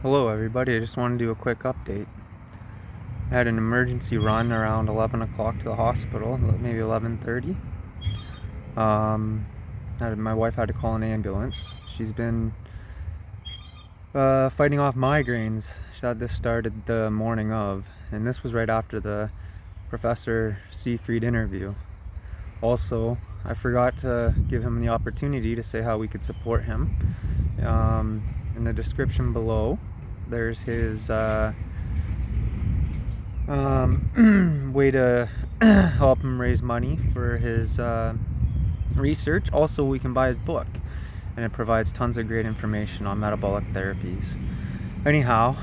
Hello everybody, I just want to do a quick update. I had an emergency run around 11 o'clock to the hospital, maybe 11:30. My wife had to call an ambulance. She's been fighting off migraines. She had this started the morning of, and this was right after the Professor Sieyfried interview. Also, I forgot to give him the opportunity to say how we could support him. In the description below, there's his way to help him raise money for his research. Also, we can buy his book, and it provides tons of great information on metabolic therapies. Anyhow,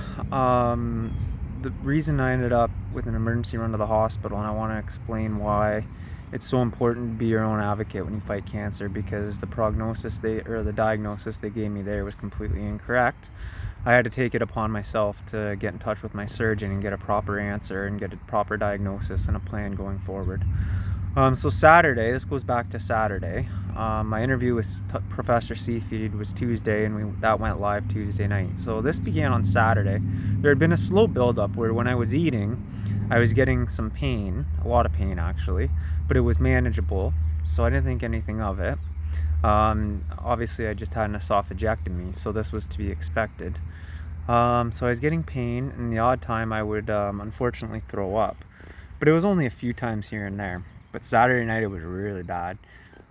the reason I ended up with an emergency run to the hospital, and I want to explain why it's so important to be your own advocate when you fight cancer, because the diagnosis they gave me there was completely incorrect. I had to take it upon myself to get in touch with my surgeon and get a proper answer and get a proper diagnosis and a plan going forward. So Saturday, this goes back to Saturday. My interview with Professor Sieyfried was Tuesday, and that went live Tuesday night. So this began on Saturday. There had been a slow build-up where when I was eating, I was getting some pain, a lot of pain actually, but it was manageable, so I didn't think anything of it. Obviously I just had an esophagectomy, so this was to be expected. So I was getting pain, and the odd time I would unfortunately throw up, but it was only a few times here and there. But Saturday night it was really bad.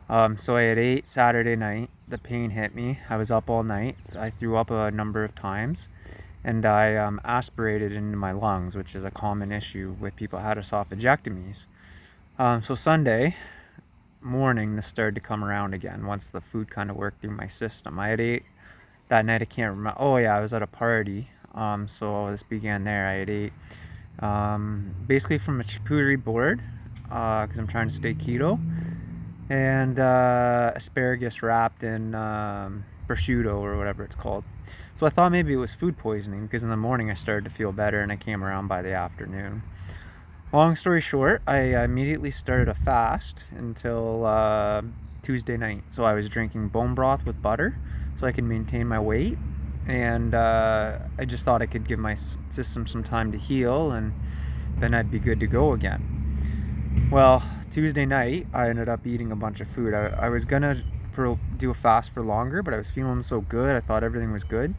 So I had ate Saturday night, the pain hit me, I was up all night, I threw up a number of times, and I aspirated into my lungs, which is a common issue with people who had esophagectomies. So Sunday morning this started to come around again once the food kind of worked through my system. I had ate that night, I can't remember. Oh yeah, I was at a party. So this began there. I had ate basically from a charcuterie board because I'm trying to stay keto, and asparagus wrapped in prosciutto or whatever it's called. So I thought maybe it was food poisoning, because in the morning I started to feel better and I came around by the afternoon. Long story short, I immediately started a fast until Tuesday night. So I was drinking bone broth with butter so I could maintain my weight, and I just thought I could give my system some time to heal, and then I'd be good to go again. Well, Tuesday night I ended up eating a bunch of food. I was gonna do a fast for longer, but I was feeling so good, I thought everything was good,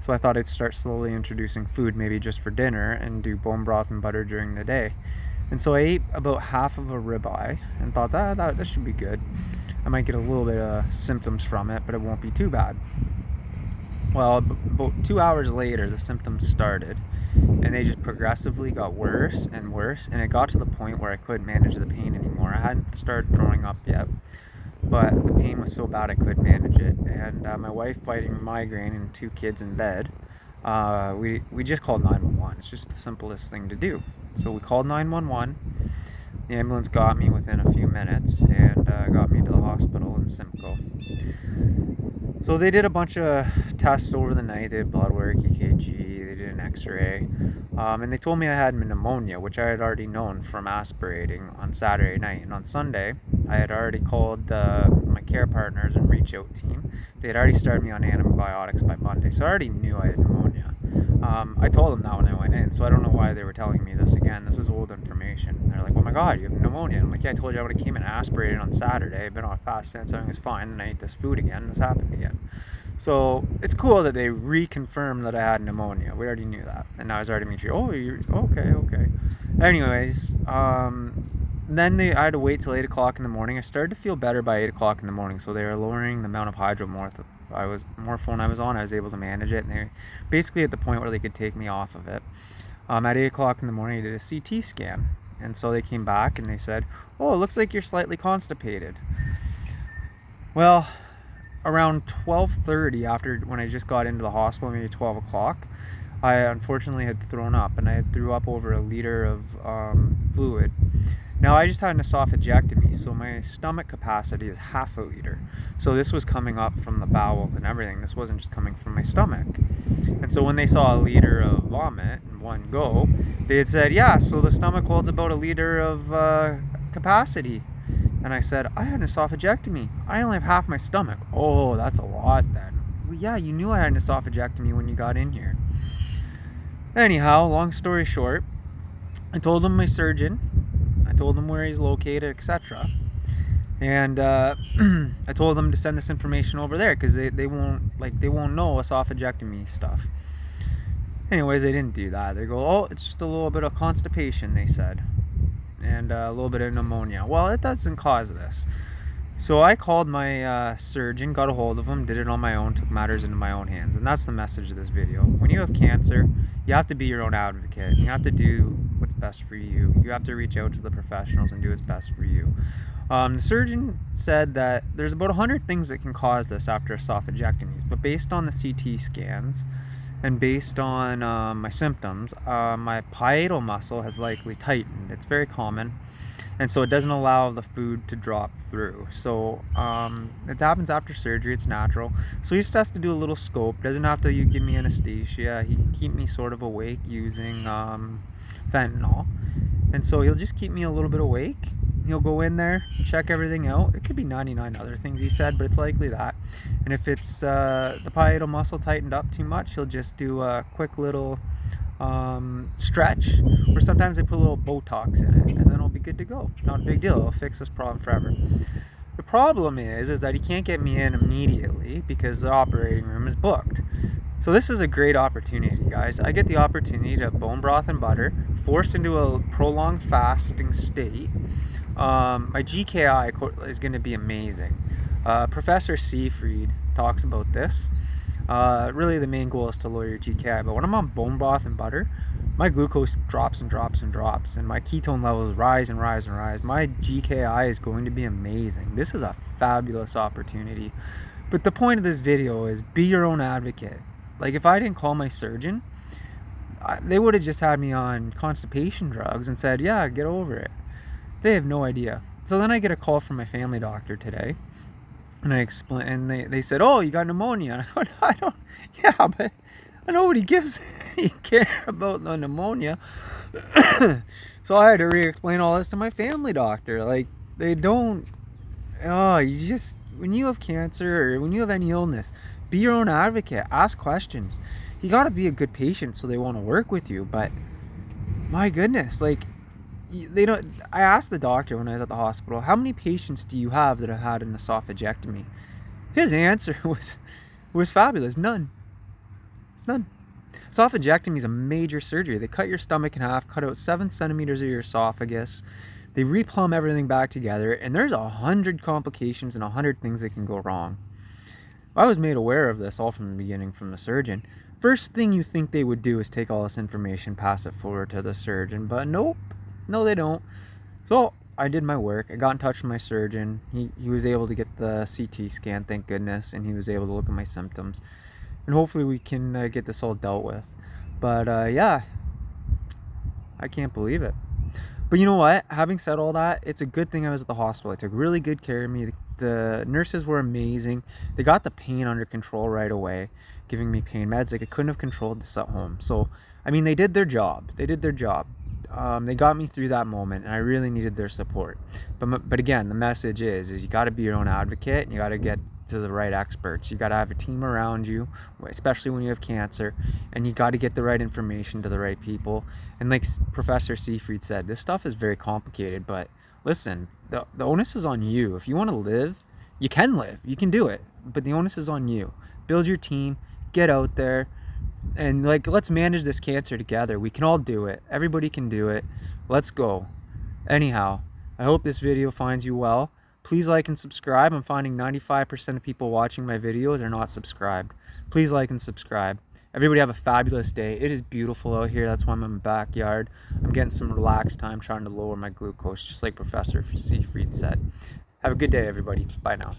so I thought I'd start slowly introducing food, maybe just for dinner, and do bone broth and butter during the day. And so I ate about half of a ribeye and thought that should be good. I might get a little bit of symptoms from it, but it won't be too bad. Well, about 2 hours later, the symptoms started, and they just progressively got worse and worse, and it got to the point where I couldn't manage the pain anymore. I hadn't started throwing up yet, but the pain was so bad I couldn't manage it. And my wife fighting migraine and 2 kids in bed, we just called 911. It's just the simplest thing to do. So we called 911. The ambulance got me within a few minutes and got me to the hospital in Simcoe. So they did a bunch of tests over the night. They did blood work, EKG, they did an x-ray, and they told me I had pneumonia, which I had already known from aspirating on Saturday night. And on Sunday, I had already called my care partners and reach out team. They had already started me on antibiotics by Monday, so I already knew I had pneumonia. I told them that when I went in, so I don't know why they were telling me this again. This is old information. They're like, oh my god, you have pneumonia. I'm like, yeah, I told you I would have came in aspirated on Saturday. I've been on a fast since, everything's fine, and I ate this food again, this happened again. So it's cool that they reconfirmed that I had pneumonia. We already knew that, and now I was already meeting you. Oh, you're okay. Anyways, then I had to wait till 8 o'clock in the morning. I started to feel better by 8 o'clock in the morning, so they were lowering the amount of morphine I was on. I was able to manage it, and they were basically at the point where they could take me off of it. At 8 o'clock in the morning, I did a CT scan, and so they came back and they said, oh, it looks like you're slightly constipated. Well, around 12:30, when I just got into the hospital, maybe 12 o'clock, I unfortunately had thrown up, and I had threw up over a liter of fluid. Now, I just had an esophagectomy, so my stomach capacity is half a liter. So this was coming up from the bowels and everything. This wasn't just coming from my stomach. And so when they saw a liter of vomit in one go, they had said, yeah, so the stomach holds about a liter of capacity. And I said, I had an esophagectomy. I only have half my stomach. Oh, that's a lot then. Well, yeah, you knew I had an esophagectomy when you got in here. Anyhow, long story short, I told him my surgeon, I told him where he's located, etc. And I told them to send this information over there because they won't know esophagectomy stuff. Anyways, they didn't do that. They go, oh, it's just a little bit of constipation, they said, and a little bit of pneumonia. Well, it doesn't cause this. So I called my surgeon, got a hold of him, did it on my own, took matters into my own hands. And that's the message of this video. When you have cancer, you have to be your own advocate. You have to do what's best for you. You have to reach out to the professionals and do what's best for you. The surgeon said that there's about 100 things that can cause this after esophagectomies, but based on the CT scans and based on my symptoms, my parietal muscle has likely tightened. It's very common, and so it doesn't allow the food to drop through. So it happens after surgery. It's natural. So he just has to do a little scope. Doesn't have to give me anesthesia. He can keep me sort of awake using fentanyl, and so he'll just keep me a little bit awake. He'll go in there, check everything out. It could be 99 other things he said, but it's likely that. And if it's the parietal muscle tightened up too much, he'll just do a quick little stretch, or sometimes they put a little Botox in it, and then it'll be good to go. Not a big deal. It'll fix this problem forever. The problem is that he can't get me in immediately because the operating room is booked. So this is a great opportunity, guys. I get the opportunity to have bone broth and butter, forced into a prolonged fasting state. My GKI is going to be amazing. Professor Sieyfried talks about this. Really the main goal is to lower your GKI, but when I'm on bone broth and butter, my glucose drops and drops and drops, and my ketone levels rise and rise and rise. My GKI is going to be amazing. This is a fabulous opportunity. But the point of this video is be your own advocate. Like, if I didn't call my surgeon, they would have just had me on constipation drugs and said, yeah, get over it. They have no idea. So then I get a call from my family doctor today, and I explain, and they said, oh, you got pneumonia. And I don't, yeah, but nobody gives any care about the pneumonia. So I had to re-explain all this to my family doctor. Like, they don't, you just, when you have cancer or when you have any illness, be your own advocate, ask questions. You got to be a good patient so they want to work with you, but my goodness, like, they don't. I asked the doctor when I was at the hospital, how many patients do you have that have had an esophagectomy? His answer was fabulous. None. Esophagectomy is a major surgery. They cut your stomach in half, cut out 7 centimeters of your esophagus. They replumb everything back together, and there's 100 complications and 100 things that can go wrong. I was made aware of this all from the beginning from the surgeon. First thing you think they would do is take all this information, pass it forward to the surgeon, but nope. No, they don't. So I did my work. I got in touch with my surgeon. He was able to get the CT scan, thank goodness, and he was able to look at my symptoms. And hopefully we can get this all dealt with. But yeah, I can't believe it. But you know what? Having said all that, it's a good thing I was at the hospital. They took really good care of me. The nurses were amazing. They got the pain under control right away, giving me pain meds. Like, I couldn't have controlled this at home. So, I mean, they did their job. They got me through that moment, and I really needed their support. But again, the message is you got to be your own advocate, and you got to get to the right experts. You got to have a team around you, especially when you have cancer, and you got to get the right information to the right people. And like Professor Sieyfried said, this stuff is very complicated, but listen, the onus is on you. If you want to live, you can live. You can do it, but the onus is on you. Build your team, get out there, and like, let's manage this cancer together. We can all do it. Everybody can do it. Let's go. Anyhow, I hope this video finds you well. Please like and subscribe. I'm finding 95% of people watching my videos are not subscribed. Please like and subscribe. Everybody have a fabulous day. It is beautiful out here. That's why I'm in my backyard. I'm getting some relaxed time trying to lower my glucose, just like Professor Sieyfried said. Have a good day, everybody. Bye now.